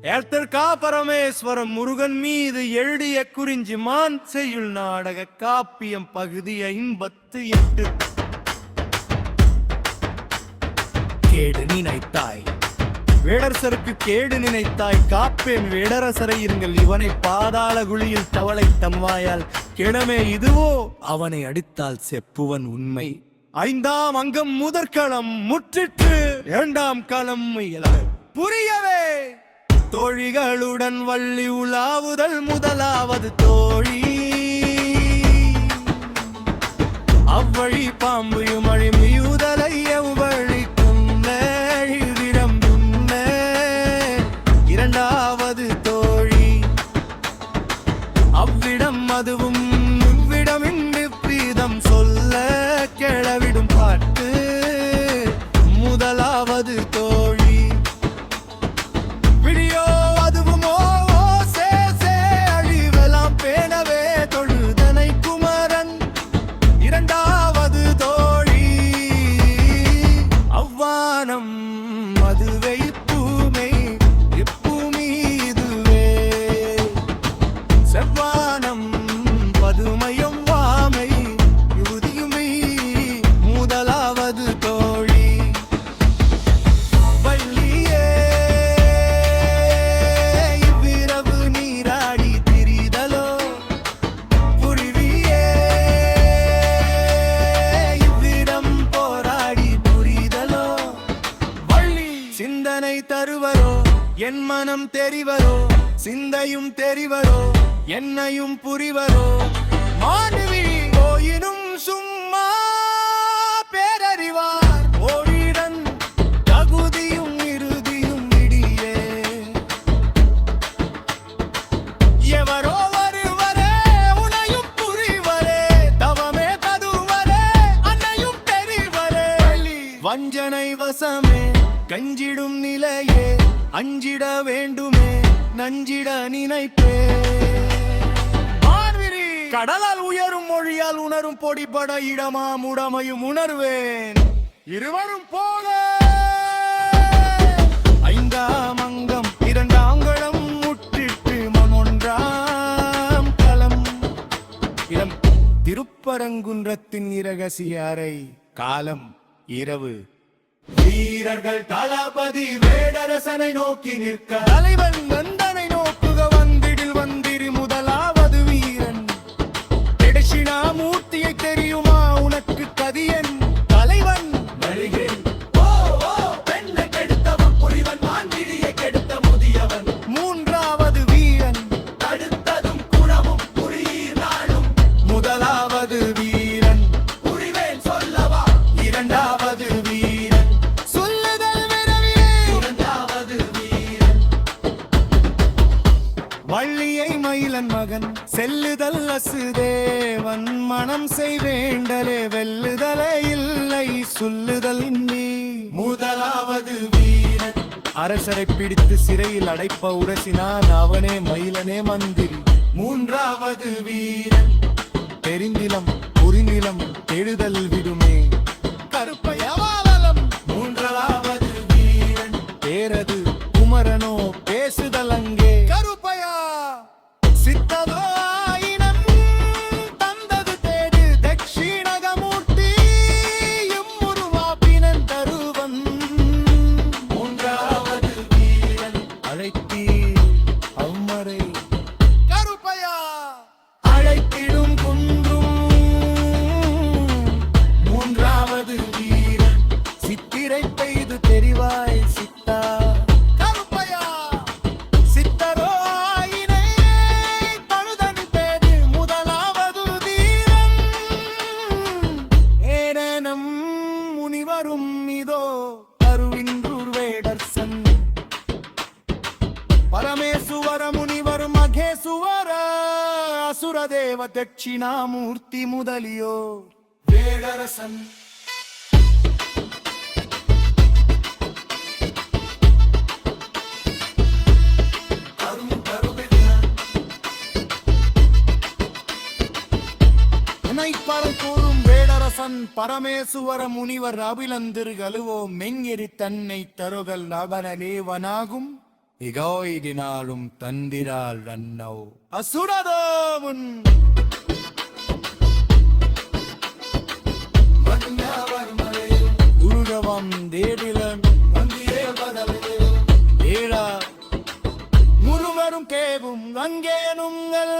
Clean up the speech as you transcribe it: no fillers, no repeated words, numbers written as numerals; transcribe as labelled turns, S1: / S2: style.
S1: ஏர்த்தர்கா பரமேஸ்வரம் முருகன் மீது எழுதிய குறிஞ்சி மான் செய்யுள் நாடக காப்பியம் பகுதி 58. கேடு நினைத்தாய் வேடரசருக்கு கேடு நினைத்தாய் காப்பேன் வேடரசரை இருங்கள் இவனை பாதாள குழியில் தவளை தம்வாயால் கிடமே இதுவோ அவனை அடித்தால் செப்புவன் உண்மை. 5ஆம் அங்கம் முதற்களம் முற்றிற்று 2ஆம் களம் புரியவே தோழிகளுடன் வள்ளி உலாவுதல் முதலாவது தோழி அவ்வழி பாம்பையும் அழிமியுதலை எவ்வழிக்கும் நேழிடம் முன்னே 2ஆவது தோழி அவ்விடம் அதுவும் இவ்விடமின் விப்பீதம் சொல்ல கிளவிடும் பாட்டு முதலாவது தோழி விடியோ அதுவுமோ சே அழிவெல்லாம் பேணவே தொழுதனை குமரன் 2ஆவது தோழி அவ்வானம் அதுவே இப்பூமி இதுவே செவ்வானம் பதுமையும் வாமை யுதியுமே முதலாவது தோழி வள்ளியே இவ்விரவு நீராடி திரிதலோ புரிவியே இவ்விடம் போராடி புரிதலோ வள்ளி சிந்தனை தருவரோ என் மனம் தெரிவரோ சிந்தையும் தெரிவரோ என்னையும் புரிவரோ மாணவி போயினும் சும்மா பேரறிவார் ஓரிடன் தகுதியும் இறுதியும் இடியே எவரோ வருவரே உனையும் புரிவரே தவமே ததுவரே அன்னையும் தெரிவரே வஞ்சனை வசமே கஞ்சிடும் நிலையே அஞ்சிட வேண்டுமே நஞ்சிட நினைப்பே கடலால் உயரும் மொழியால் உணரும் பொடிபட இடமாம் உடமையும் உணர்வேன் இருவரும் போக 5ஆம் அங்கம் 2ஆம் களம் முற்றிட்டு 1ஆம் களம் இடம் திருப்பரங்குன்றத்தின் இரகசிய அறை காலம் இரவு வீரர்கள் தளபதி வேடரசனை நோக்கி நிற்க தலைவன் நந்தனை நோக்குக வந்திடில் வந்திரு முதலாவது வீரன் தட்சிணாமூர்த்தியை தெரியுமா உனக்கு கதியன் தலைவன் பெண்ணை கெடுத்தவன் புரிவன் மாந்திரியை கெடுத்த முதியவன் 3ஆவது வீரன் தடுத்ததும் குணமும் புரியீர் நாளும் முதலாவது வீரன் புரிவேன் சொல்லவா 2ஆவது வீரன் சொல்லுதல் விரவிலே 2ஆவது வீரன் வள்ளியை மயிலன் மகன் செல்லுதல் அசுதேவன் மனம் செய்வேண்டலே வெல்லுதலே இல்லை சொல்லுதல் நீ முதலாவது வீரன் அரசரை பிடித்து சிறையில் அடைப்ப உரசினான் அவனே மயிலனே மந்திரி 3ஆவது வீரன் தெரிந்திலம் புரிநிலம் எழுதல் விடுமே கருப்பையவாளம் 3ஆவது வீரன் பேரது குமரனோ பேசுதல் அங்கே கருப்பையா சித்ததோ ஆயினம் தந்தது தேடு தட்சிணகமூர்த்தி எம்முருவாப்பினன் தருவன் 3ஆவது வீரன் அழைத்தீ அம்மரை கருப்பையா அழைத்திடும் குன்றும் 3ஆவது வீரன் சித்திரை பெய்து தெரிவாய் சித்தா கருப்பையா சித்தரோ ஆயினை தழுதன் தேடு முதலாவது தீரன் ஏனனம் முனிவரும் இதோ அருவின்றூர் வேடர்சன் பரமேசுவர முனிவர் மகேசுவர அசுரதேவ தட்சிணாமூர்த்தி முதலியோ வேடரசன் கூறும் வேடரசன் பரமேசுவர முனிவர் அபிலந்திரு கழுவோ மெங்கெரி தன்னை தருகல் நபரலேவனாகும் இகோயிடினாலும் தந்திரால் அன்னோ அசுரதோமுன் உருகவம் தேடிலன் ஏழா முருகரும் கேவும் அங்கே நுங்கள்